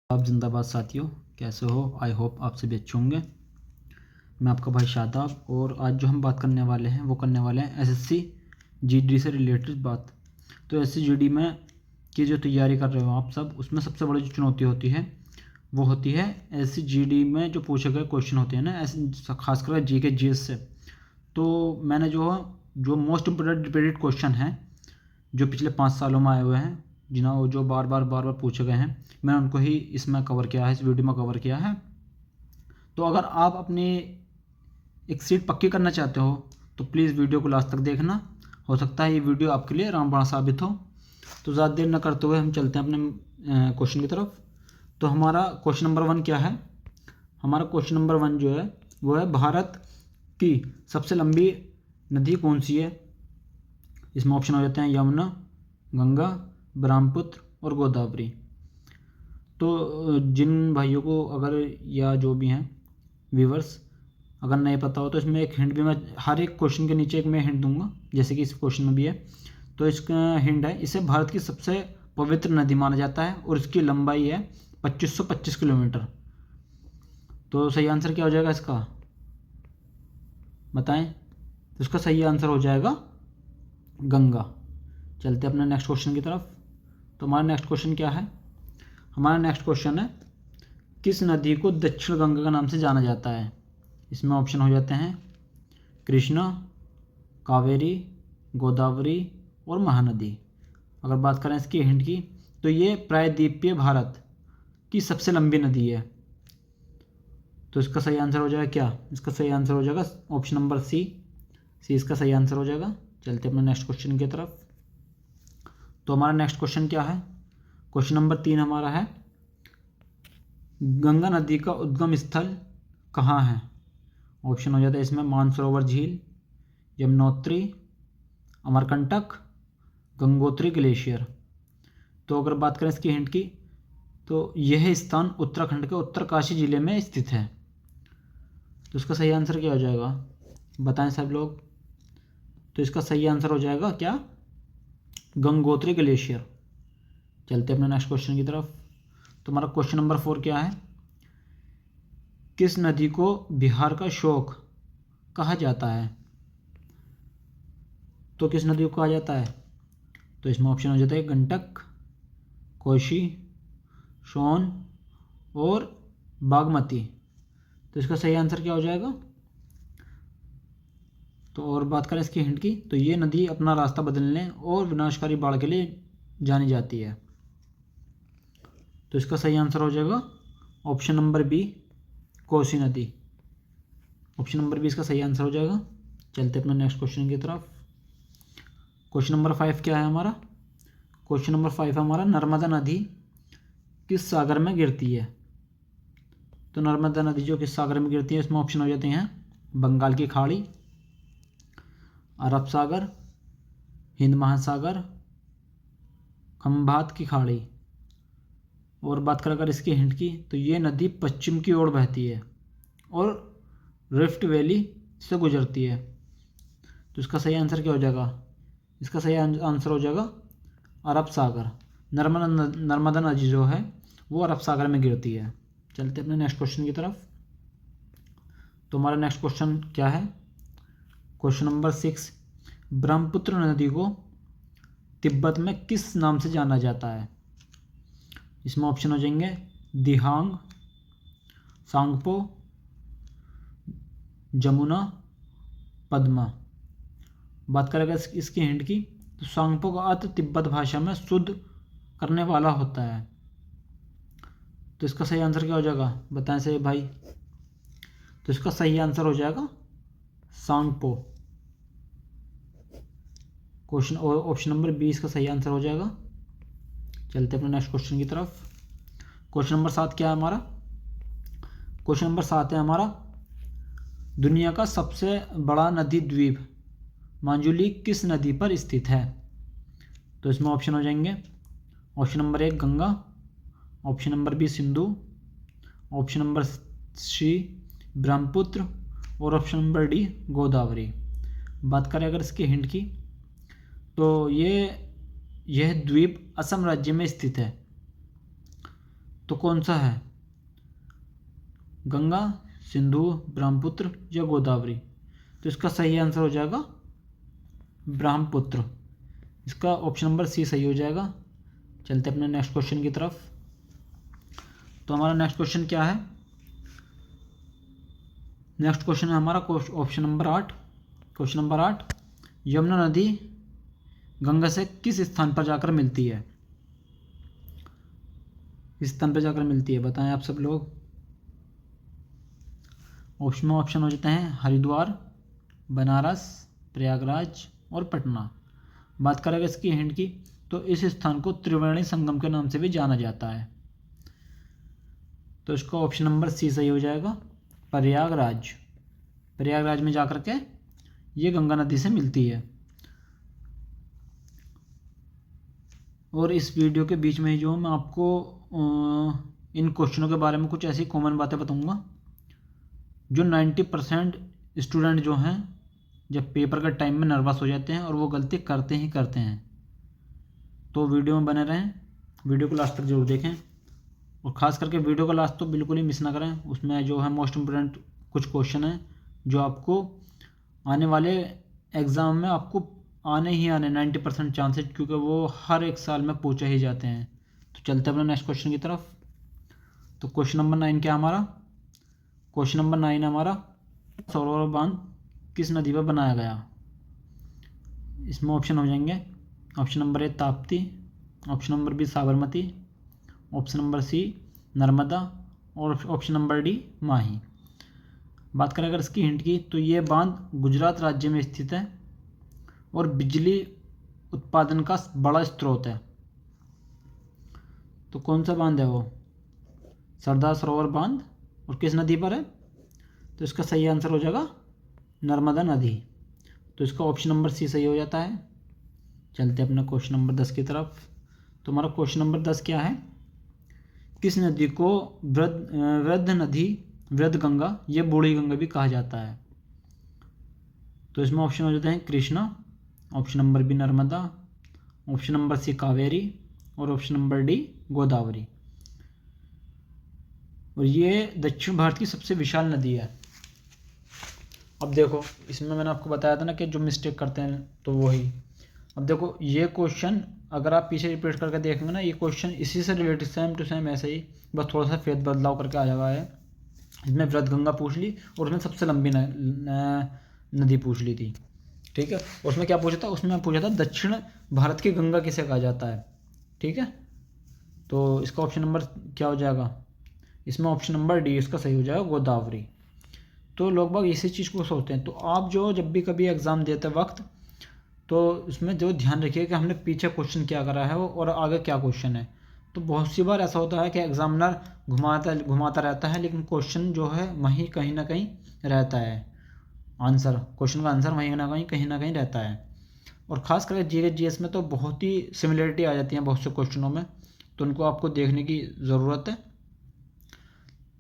आप जिंदाबाद साथियों, कैसे हो? आई होप आप सभी अच्छे होंगे। मैं आपका भाई शादाब, और आज जो हम बात करने वाले हैं वो करने वाले हैं एसएससी जीडी से रिलेटेड बात। तो एसएससी जीडी में की जो तैयारी कर रहे हो आप सब, उसमें सबसे बड़ी जो चुनौती होती है वो होती है एसएससी जीडी में जो पूछे गए क्वेश्चन होते हैं ना, ऐसे खासकर जीके जीएस से। तो मैंने जो मोस्ट इम्पोर्टेंट रिपीटेड क्वेश्चन हैं जो पिछले 5 सालों में आए हुए हैं, जिन्हें जो बार बार पूछे गए हैं, मैंने उनको ही इसमें कवर किया है, इस वीडियो में कवर किया है। तो अगर आप अपनी एक सीट पक्की करना चाहते हो तो प्लीज़ वीडियो को लास्ट तक देखना। हो सकता है ये वीडियो आपके लिए रामबाण साबित हो। तो ज़्यादा देर न करते हुए हम चलते हैं अपने क्वेश्चन की तरफ। तो हमारा क्वेश्चन नंबर 1 क्या है? हमारा क्वेश्चन नंबर 1 जो है वो है, भारत की सबसे लंबी नदी कौन सी है? इसमें ऑप्शन हो जाते हैं यमुना, गंगा, ब्रह्मपुत्र और गोदावरी। तो जिन भाइयों को अगर या जो भी हैं व्यूवर्स अगर नहीं पता हो तो इसमें एक हिंट भी मैं हर एक क्वेश्चन के नीचे एक मैं हिंट दूंगा, जैसे कि इस क्वेश्चन में भी है। तो इसका हिंट है, इसे भारत की सबसे पवित्र नदी माना जाता है और इसकी लंबाई है 2525 किलोमीटर। तो सही आंसर क्या हो जाएगा इसका, बताएं? तो इसका सही आंसर हो जाएगा गंगा। चलते अपने नेक्स्ट क्वेश्चन की तरफ। तो हमारा नेक्स्ट क्वेश्चन क्या है? हमारा नेक्स्ट क्वेश्चन है, किस नदी को दक्षिण गंगा के नाम से जाना जाता है? इसमें ऑप्शन हो जाते हैं कृष्णा, कावेरी, गोदावरी और महानदी। अगर बात करें इसकी हिंट की, तो ये प्रायद्वीपीय भारत की सबसे लंबी नदी है। तो इसका सही आंसर हो जाएगा क्या? इसका सही आंसर हो जाएगा ऑप्शन नंबर सी इसका सही आंसर हो जाएगा। चलते अपने नेक्स्ट क्वेश्चन की तरफ। तो हमारा नेक्स्ट क्वेश्चन क्या है? क्वेश्चन नंबर 3 हमारा है, गंगा नदी का उद्गम स्थल कहाँ है? ऑप्शन हो जाता है इसमें मानसरोवर झील, यमुनोत्री, अमरकंटक, गंगोत्री ग्लेशियर। तो अगर बात करें इसकी हिंट की, तो यह स्थान उत्तराखंड के उत्तरकाशी जिले में स्थित है। तो इसका सही आंसर क्या हो जाएगा, बताएं सब लोग? तो इसका सही आंसर हो जाएगा क्या, गंगोत्री ग्लेशियर। चलते अपने नेक्स्ट क्वेश्चन की तरफ। तो हमारा क्वेश्चन नंबर 4 क्या है, किस नदी को बिहार का शोक कहा जाता है? तो किस नदी को कहा जाता है? तो इसमें ऑप्शन हो जाता है गंडक, कोसी, सोन और बागमती। तो इसका सही आंसर क्या हो जाएगा? तो और बात करें इसकी हिंट की, तो ये नदी अपना रास्ता बदलने और विनाशकारी बाढ़ के लिए जानी जाती है। तो इसका सही आंसर हो जाएगा ऑप्शन नंबर बी, कोसी नदी। ऑप्शन नंबर बी इसका सही आंसर हो जाएगा। चलते अपने नेक्स्ट क्वेश्चन की तरफ। क्वेश्चन नंबर 5 क्या है हमारा? क्वेश्चन नंबर 5 हमारा, नर्मदा नदी किस सागर में गिरती है? तो नर्मदा नदी जो किस सागर में गिरती है, इसमें ऑप्शन हो जाते हैं बंगाल की खाड़ी, अरब सागर, हिंद महासागर, खंभात की खाड़ी। और बात करें अगर इसकी हिंट की, तो ये नदी पश्चिम की ओर बहती है और रिफ्ट वैली से गुजरती है। तो इसका सही आंसर क्या हो जाएगा? इसका सही आंसर हो जाएगा अरब सागर। नर्मदा नदी जो है वो अरब सागर में गिरती है। चलते अपने नेक्स्ट क्वेश्चन की तरफ। तो हमारा नेक्स्ट क्वेश्चन क्या है? क्वेश्चन नंबर 6, ब्रह्मपुत्र नदी को तिब्बत में किस नाम से जाना जाता है? इसमें ऑप्शन हो जाएंगे दिहांग, सांगपो, जमुना, पद्मा। बात करें अगर इसकी हिंट की, तो सांगपो का अर्थ तिब्बत भाषा में शुद्ध करने वाला होता है। तो इसका सही आंसर क्या हो जाएगा, बताएं से भाई? तो इसका सही आंसर हो जाएगा सांगपो। क्वेश्चन और ऑप्शन नंबर 20 का सही आंसर हो जाएगा। चलते अपने नेक्स्ट क्वेश्चन की तरफ। क्वेश्चन नंबर 7 क्या है हमारा? क्वेश्चन नंबर 7 है हमारा, दुनिया का सबसे बड़ा नदी द्वीप मांजुली किस नदी पर स्थित है? तो इसमें ऑप्शन हो जाएंगे option number 1 Ganga, option number B Sindhu, option number C Brahmaputra और ऑप्शन नंबर डी गोदावरी। बात करें अगर इसकी हिंट की, तो यह द्वीप असम राज्य में स्थित है। तो कौन सा है, गंगा, सिंधु, ब्रह्मपुत्र या गोदावरी? तो इसका सही आंसर हो जाएगा ब्रह्मपुत्र। इसका ऑप्शन नंबर सी सही हो जाएगा। चलते अपने नेक्स्ट क्वेश्चन की तरफ। तो हमारा नेक्स्ट क्वेश्चन क्या है? नेक्स्ट क्वेश्चन है हमारा option number 8। Question number 8, Yamuna नदी गंगा से किस स्थान पर जाकर मिलती है? किस स्थान पर जाकर मिलती है, बताएं आप सब लोग। ऑप्शन में ऑप्शन हो जाते हैं हरिद्वार, बनारस, प्रयागराज और पटना। बात करेंगे इसकी हिंट की, तो इस स्थान को त्रिवेणी संगम के नाम से भी जाना जाता है। तो इसका ऑप्शन नंबर सी सही हो जाएगा, प्रयागराज। प्रयागराज में जाकर के ये गंगा नदी से मिलती है। और इस वीडियो के बीच में जो मैं आपको इन क्वेश्चनों के बारे में कुछ ऐसी कॉमन बातें बताऊंगा जो 90% स्टूडेंट जो हैं जब पेपर के टाइम में नर्वस हो जाते हैं और वो गलती करते ही करते हैं। तो वीडियो में बने रहें, वीडियो को लास्ट तक जरूर देखें और ख़ास करके वीडियो का लास्ट तो बिल्कुल ही मिस ना करें। उसमें जो है मोस्ट इम्पोर्टेंट कुछ क्वेश्चन हैं जो आपको आने वाले एग्ज़ाम में आपको आने ही आने 90% चांसेस, क्योंकि वो हर एक साल में पूछे ही जाते हैं। तो चलते अपने नेक्स्ट क्वेश्चन की तरफ। तो क्वेश्चन नंबर 9 क्या हमारा? क्वेश्चन नंबर 9 हमारा, सरोवर बांध किस नदी पर बनाया गया? इसमें ऑप्शन हो जाएंगे option number A Tapti, option number B Sabarmati, option number C Narmada और ऑप्शन नंबर डी माही। बात करें अगर इसकी हिंट की, तो ये बांध गुजरात राज्य में स्थित है और बिजली उत्पादन का बड़ा स्रोत है। तो कौन सा बांध है वो? सरदार सरोवर बांध। और किस नदी पर है? तो इसका सही आंसर हो जाएगा नर्मदा नदी। तो इसका ऑप्शन नंबर सी सही हो जाता है। चलते अपने क्वेश्चन नंबर 10 की तरफ। तो हमारा क्वेश्चन नंबर 10 क्या है? किस नदी को वृद्ध नदी, वृद्ध गंगा, ये बूढ़ी गंगा भी कहा जाता है? तो इसमें ऑप्शन हो जाते हैं Krishna, option number B Narmada, option number C Kaveri और ऑप्शन नंबर डी गोदावरी। और ये दक्षिण भारत की सबसे विशाल नदी है। अब देखो, इसमें मैंने आपको बताया था ना कि जो मिस्टेक करते हैं तो वही। अब देखो ये क्वेश्चन अगर आप पीछे रिपीट करके देखेंगे ना, ये क्वेश्चन इसी से रिलेटेड सेम टू सेम ऐसे ही, बस थोड़ा सा फेद बदलाव करके आया हुआ है। इसमें वृद्ध गंगा पूछ ली और उसमें सबसे लंबी नदी पूछ ली थी, ठीक है। उसमें क्या पूछा था? उसमें पूछा था दक्षिण भारत की गंगा किसे कहा जाता है, ठीक है। तो इसका ऑप्शन नंबर क्या हो जाएगा? इसमें ऑप्शन नंबर डी इसका सही हो जाएगा, गोदावरी। तो लोग बाग इसी चीज़ को सोचते हैं। तो आप जो जब भी कभी एग्ज़ाम देते वक्त तो उसमें जो ध्यान रखिए कि हमने पीछे क्वेश्चन क्या करा है और आगे क्या क्वेश्चन है। तो बहुत सी बार ऐसा होता है कि एग्जामिनर घुमाता रहता है, लेकिन क्वेश्चन जो है वहीं कहीं ना कहीं रहता है, आंसर, क्वेश्चन का आंसर वहीं ना कहीं रहता है। और ख़ास करके जीएस में तो बहुत ही सिमिलरिटी आ जाती है बहुत से क्वेश्चनों में, तो उनको आपको देखने की ज़रूरत है।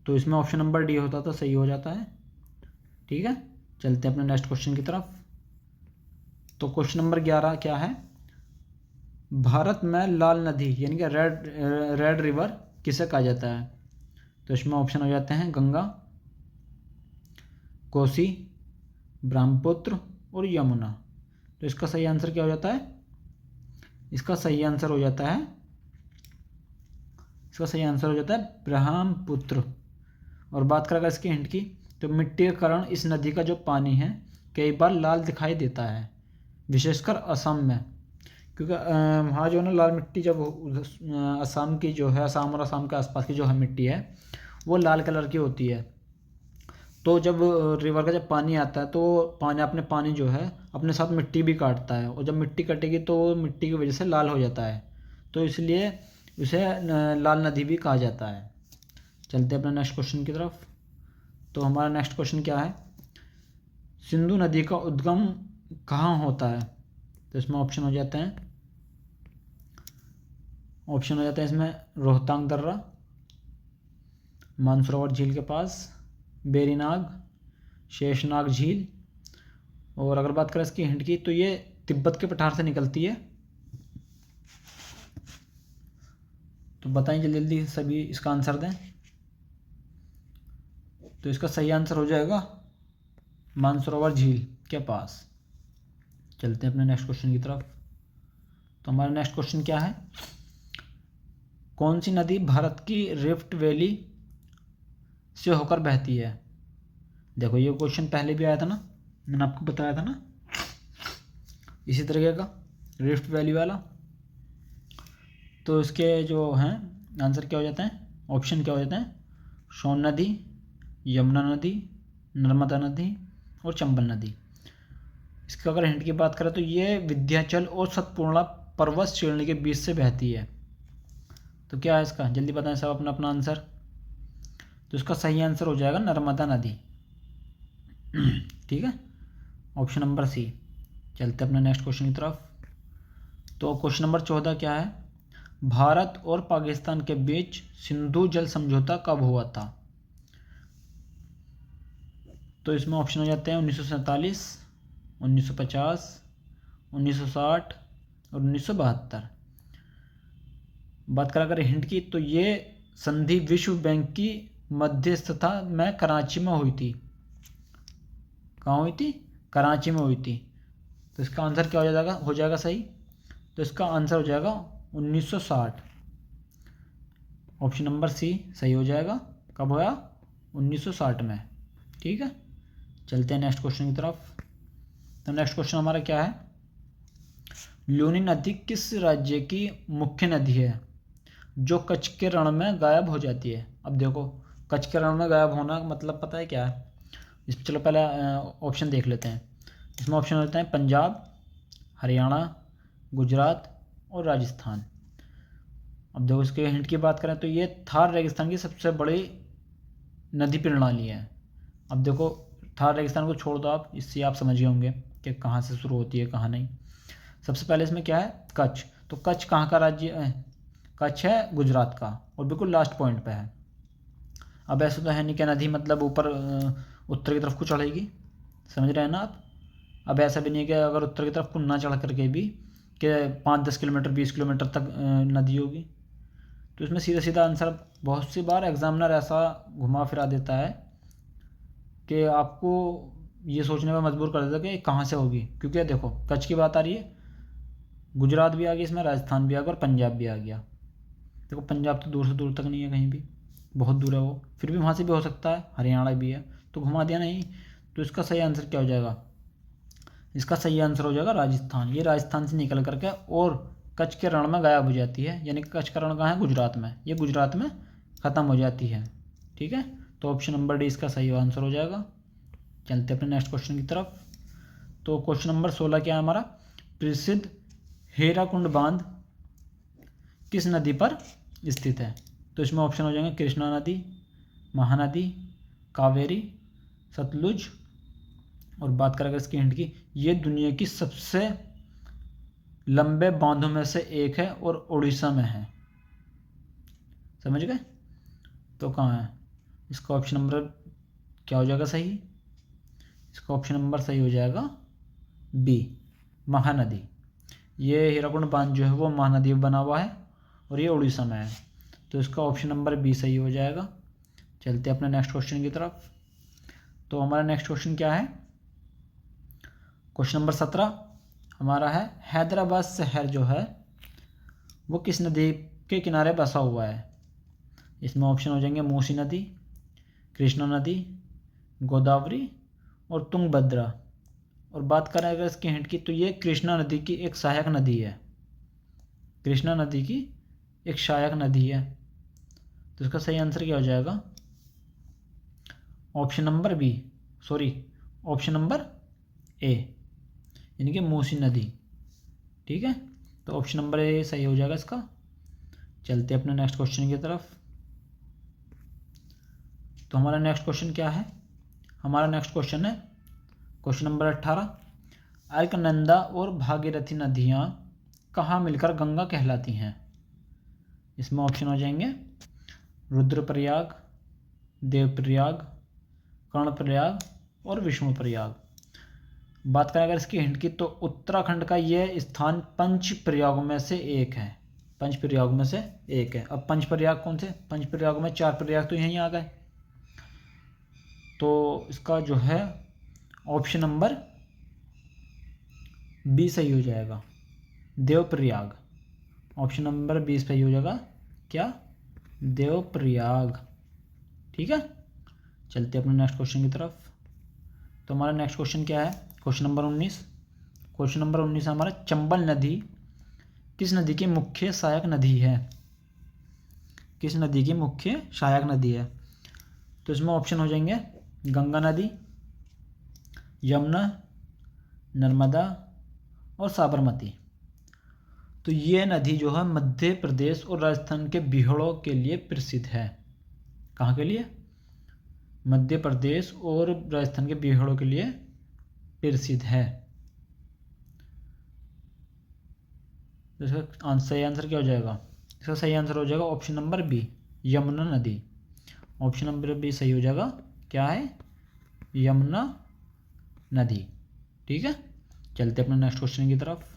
तो इसमें ऑप्शन नंबर डी होता तो सही हो जाता है, ठीक है। चलते हैं अपने नेक्स्ट क्वेश्चन की तरफ। तो क्वेश्चन नंबर 11 क्या है? भारत में लाल नदी यानी कि रेड रिवर किसे कहा जाता है? तो इसमें ऑप्शन हो जाते हैं गंगा, कोसी, ब्रह्मपुत्र और यमुना। तो इसका सही आंसर क्या हो जाता है? इसका सही आंसर हो जाता है ब्रह्मपुत्र। और बात करें अगर इसकी हिंट की, तो मिट्टी के कारण इस नदी का जो पानी है कई बार लाल दिखाई देता है, विशेषकर असम में, क्योंकि वहाँ जो है ना लाल मिट्टी, जब असम की जो है, असम और असम के आसपास की जो है मिट्टी है वो लाल कलर की होती है। तो जब रिवर का जब पानी आता है तो पानी जो है अपने साथ मिट्टी भी काटता है, और जब मिट्टी कटेगी तो मिट्टी की वजह से लाल हो जाता है, तो इसलिए उसे लाल नदी भी कहा जाता है। चलते अपने नेक्स्ट क्वेश्चन की तरफ। तो हमारा नेक्स्ट क्वेश्चन क्या है? सिंधु नदी का उद्गम कहाँ होता है? तो इसमें ऑप्शन हो जाते हैं इसमें रोहतांग दर्रा, मानसरोवर झील के पास, बेरीनाग, शेषनाग झील, और अगर बात करें इसकी हिंट की, तो ये तिब्बत के पठार से निकलती है। तो बताएं जल्दी जल्दी सभी इसका आंसर दें। तो इसका सही आंसर हो जाएगा मानसरोवर झील के पास। चलते हैं अपने नेक्स्ट क्वेश्चन की तरफ। तो हमारा नेक्स्ट क्वेश्चन क्या है, कौन सी नदी भारत की रिफ्ट वैली से होकर बहती है। देखो ये क्वेश्चन पहले भी आया था ना, मैंने आपको बताया था ना इसी तरीके का रिफ्ट वैली वाला। तो इसके जो हैं आंसर क्या हो जाते हैं, ऑप्शन क्या हो जाते हैं, सोन नदी, यमुना नदी, नर्मदा नदी और चंबल नदी। इसका अगर हिंट की बात करें तो ये विंध्याचल और सतपूर्णा पर्वत श्रेणी के बीच से बहती है। तो क्या है इसका, जल्दी बताएं सब अपना अपना आंसर। तो इसका सही आंसर हो जाएगा नर्मदा नदी। ठीक है, ऑप्शन नंबर सी। चलते अपने नेक्स्ट क्वेश्चन की तरफ। तो क्वेश्चन नंबर 14 क्या है, भारत और पाकिस्तान के बीच सिंधु जल समझौता कब हुआ था। तो इसमें ऑप्शन हो जाते हैं 1947, 1950, 1960 और 1972। बात करा करें हिंट की तो ये संधि विश्व बैंक की मध्यस्थता में कराची में हुई थी। कहाँ हुई थी, कराची में हुई थी। तो इसका आंसर क्या हो जाएगा सही। तो इसका आंसर हो जाएगा 1960। ऑप्शन नंबर सी सही हो जाएगा। कब होया, 1960 में। ठीक है, चलते हैं नेक्स्ट क्वेश्चन की तरफ। तो नेक्स्ट क्वेश्चन हमारा क्या है, लूनी नदी किस राज्य की मुख्य नदी है जो कच्छ के रण में गायब हो जाती है। अब देखो कच्छ के रण में गायब होना मतलब पता है क्या है। इसमें चलो पहले ऑप्शन देख लेते हैं। इसमें ऑप्शन होते हैं पंजाब, हरियाणा, गुजरात और राजस्थान। अब देखो इसके हिंट की बात करें तो ये थार रेगिस्तान की सबसे बड़ी नदी प्रणाली है। अब देखो थार रेगिस्तान को छोड़ दो आप, इससे आप समझ गए होंगे कि कहाँ से शुरू होती है कहाँ नहीं। सबसे पहले इसमें क्या है, कच्छ। तो कच्छ कहाँ का राज्य है, कच्छ है गुजरात का और बिल्कुल लास्ट पॉइंट पे है। अब ऐसा तो है नहीं कि नदी मतलब ऊपर उत्तर की तरफ को चढ़ेगी, समझ रहे हैं ना आप। अब ऐसा भी नहीं है कि अगर उत्तर की तरफ को ना चढ़ करके भी कि 5-10 किलोमीटर 20 किलोमीटर तक नदी होगी। तो इसमें सीधा सीधा आंसर बहुत सी बार एग्जामिनर ऐसा घुमा फिरा देता है कि आपको ये सोचने में मजबूर कर देता है कि कहाँ से होगी। क्योंकि देखो कच्छ की बात आ रही है, गुजरात भी आ गया इसमें, राजस्थान भी आ गया और पंजाब भी आ गया। देखो पंजाब तो दूर से दूर तक नहीं है, कहीं भी बहुत दूर है वो, फिर भी वहाँ से भी हो सकता है, हरियाणा भी है, तो घुमा दिया नहीं। तो इसका सही आंसर क्या हो जाएगा, इसका सही आंसर हो जाएगा राजस्थान। ये राजस्थान से निकल करके और कच्छ के रण में गायब हो जाती है, यानी कि कच्छ का रण कहाँ है, गुजरात में। ये गुजरात में ख़त्म हो जाती है। ठीक है, तो ऑप्शन नंबर डी इसका सही आंसर हो जाएगा। चलते अपने नेक्स्ट क्वेश्चन की तरफ। तो क्वेश्चन नंबर 16 क्या है हमारा, प्रसिद्ध हीराकुंड बांध किस नदी पर स्थित है। तो इसमें ऑप्शन हो जाएंगे कृष्णा नदी, महानदी, कावेरी, सतलुज। और बात करें अगर इसकी हिंट की, ये दुनिया की सबसे लंबे बांधों में से एक है और उड़ीसा में है। समझ गए। तो कहाँ है इसका ऑप्शन नंबर क्या हो जाएगा सही, इसका ऑप्शन नंबर सही हो जाएगा बी, महानदी। ये हीराकुंड बांध जो है वो महानदी में बना हुआ है और ये उड़ीसा में है। तो इसका ऑप्शन नंबर बी सही हो जाएगा। चलते अपने नेक्स्ट क्वेश्चन की तरफ। तो हमारा नेक्स्ट क्वेश्चन क्या है, क्वेश्चन नंबर 17 हमारा है, हैदराबाद शहर जो है वो किस नदी के किनारे बसा हुआ है। इसमें ऑप्शन हो जाएंगे मूसी नदी, कृष्णा नदी, गोदावरी और तुंगभद्रा। और बात करें अगर इसकी हिंट की तो ये कृष्णा नदी की एक सहायक नदी है, कृष्णा नदी की एक सहायक नदी है। तो इसका सही आंसर क्या हो जाएगा, option number B, sorry option number A, यानी कि मूसी नदी। ठीक है, तो ऑप्शन नंबर ए सही हो जाएगा इसका। चलते अपने नेक्स्ट क्वेश्चन की तरफ। तो हमारा नेक्स्ट क्वेश्चन क्या है, हमारा नेक्स्ट क्वेश्चन है क्वेश्चन नंबर 18, अलकनंदा और भागीरथी नदियाँ कहाँ मिलकर गंगा कहलाती हैं। इसमें ऑप्शन हो जाएंगे रुद्रप्रयाग, देवप्रयाग, कर्णप्रयाग और विष्णुप्रयाग। बात करें अगर इसकी हिंट की तो उत्तराखंड का यह स्थान पंच प्रयागों में से एक है। पंच प्रयोग में से एक है। अब पंच प्रयोग कौन से? पंच प्रयोग में 4 प्रयोग तो यहीं आ गए, तो इसका जो है ऑप्शन नंबर बी सही हो जाएगा, देवप्रयाग। ऑप्शन नंबर 20 सही हो जाएगा क्या? देवप्रयाग। ठीक है, चलते अपने नेक्स्ट क्वेश्चन की तरफ। तो हमारा नेक्स्ट क्वेश्चन क्या है? Question number 19। क्वेश्चन नंबर 19 हमारा, चंबल नदी किस नदी की मुख्य सहायक नदी है? किस नदी की मुख्य सहायक नदी है? तो इसमें ऑप्शन हो जाएंगे गंगा नदी, यमुना, नर्मदा और साबरमती। तो ये नदी जो है मध्य प्रदेश और राजस्थान के बीहड़ों के लिए प्रसिद्ध है। कहाँ के लिए? मध्य प्रदेश और राजस्थान के बीहड़ों के लिए प्रसिद्ध है। तो इसका सही आंसर क्या हो जाएगा? इसका सही आंसर हो जाएगा ऑप्शन नंबर बी, यमुना नदी। ऑप्शन नंबर बी सही हो जाएगा। क्या है? यमुना नदी। ठीक है, चलते अपने नेक्स्ट क्वेश्चन की तरफ।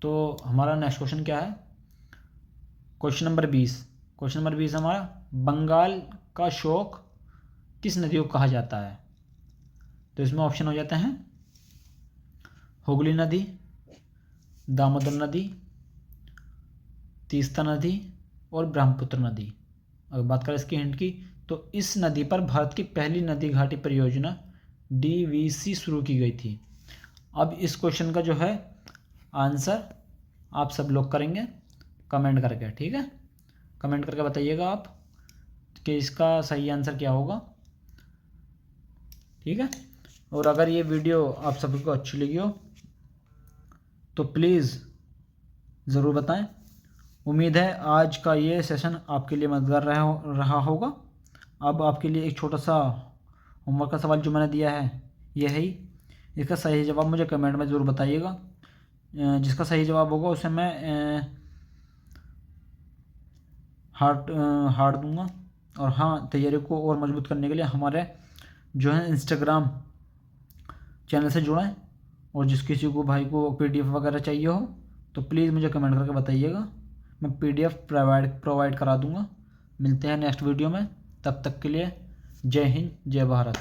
तो हमारा नेक्स्ट क्वेश्चन क्या है? Question number 20। क्वेश्चन नंबर 20 हमारा, बंगाल का शोक किस नदी को कहा जाता है? तो इसमें ऑप्शन हो जाते हैं हुगली नदी, दामोदर नदी, तीस्ता नदी और ब्रह्मपुत्र नदी। अगर बात करें इसकी हिंट की, तो इस नदी पर भारत की पहली नदी घाटी परियोजना DVC शुरू की गई थी। अब इस क्वेश्चन का जो है आंसर आप सब लोग करेंगे कमेंट करके। ठीक है, कमेंट करके बताइएगा आप कि इसका सही आंसर क्या होगा। ठीक है, और अगर ये वीडियो आप सभी को अच्छी लगी हो तो प्लीज़ ज़रूर बताएं। उम्मीद है आज का ये सेशन आपके लिए मददगार रहा होगा। अब आपके लिए एक छोटा सा होमवर्क का सवाल जो मैंने दिया है ये है ही, इसका सही जवाब मुझे कमेंट में ज़रूर बताइएगा। जिसका सही जवाब होगा उसे मैं हार्ट दूंगा। और हाँ, तैयारी को और मजबूत करने के लिए हमारे जो है इंस्टाग्राम चैनल से जुड़ें, और जिस किसी को भाई को PDF वगैरह चाहिए हो तो प्लीज़ मुझे कमेंट करके बताइएगा, मैं PDF प्रोवाइड करा दूंगा। मिलते हैं नेक्स्ट वीडियो में, तब तक के लिए जय हिंद, जय भारत।